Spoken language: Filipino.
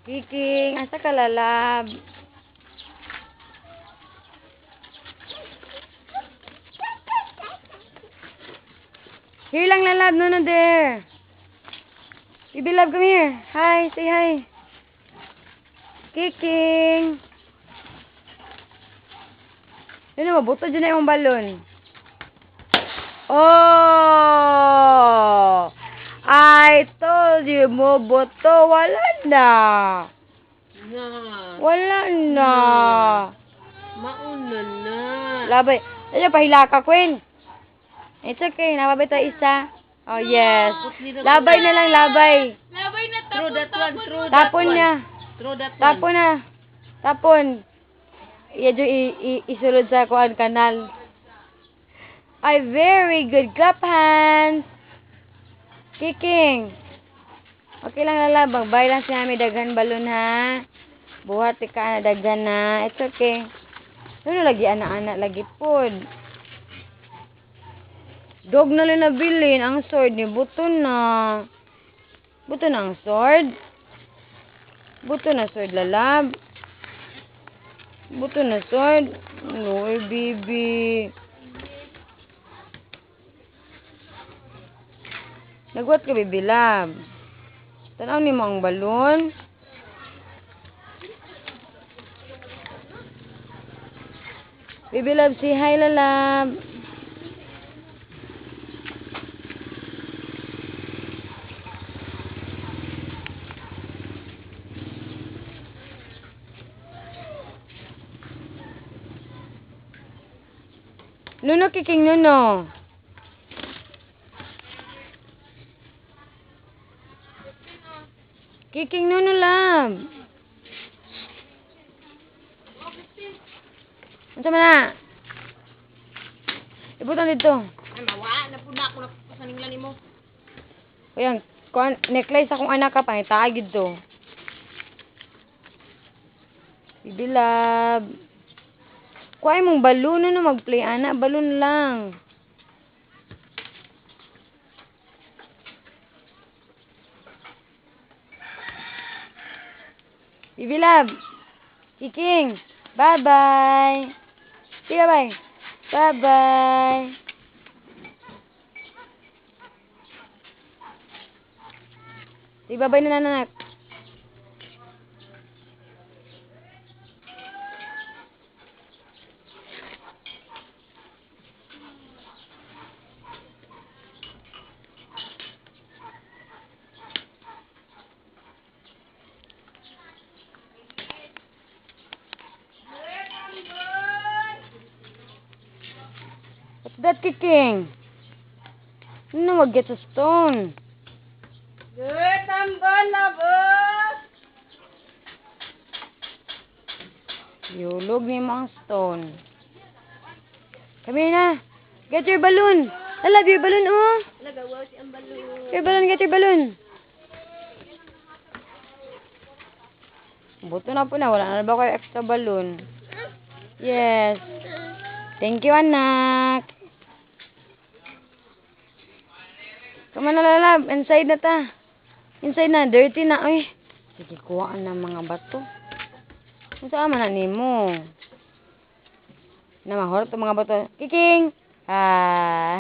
Kiking, asa ka lalab? Here lang lalab, no there. Baby love, come here. Hi, say hi. Kiking. Ano, mabuto dyan na yung balon. Oh! I told you, mabuto. Wala na. Wala na. Mauna na. Labay. Ano, pahila ka, Queen. It's okay. Nababay tayo isa. Oh, yes. Labay na lang, labay. Labay na tapon. Throw that one. Tapon niya. Throw that one. Tapon na. Tapon. Iyadyo isulod sa kuan kanal. Ay, very good. Clap hands. Kicking. Okay lang lalabang. Bye lang siya may daghan balon ha. Buhat ka na daghan na. It's okay. Ano lagi anak-anak lagi pod. Dog na lang nabilin. Ang sword ni buto na. Buto na ang sword. Buto na sword lalab. Buto na sword. No, baby. Nagwat ka, baby lab. Tanaw ni mo ang balon. Baby lab, say hi lalab. Nuno, kiking nuno. Kiking nuno lab. Ano man na? Ibutan dito. Ay, mawa. Napuna ako na pasaninglan mo. Ayan, necklace akong anak ka pa. Itagid to. Bibilab. Kuhay mong balon na mag-play, anak. Balon lang. Bibilab. Kiking. Bye-bye. Sige, bye. Bye-bye. Sige, bye-bye na nanak. What's that, Kiking? No, wag get a stone. Good, I'm gonna boss. Yulog ni mga stone. Kami na. Get your balloon. I love your balloon, oh. Nagawa si ang balon. Your balloon, get your balloon. Buto na po na. Wala na ba kayo extra balloon? Yes. Thank you, anak. Come on na, lalab. Inside na ta. Inside na. Dirty na. Uy. Sige, kuhaan na mga bato. Kung saan man na nimo. Na mahorot ang mga bato. Kiking. Ah.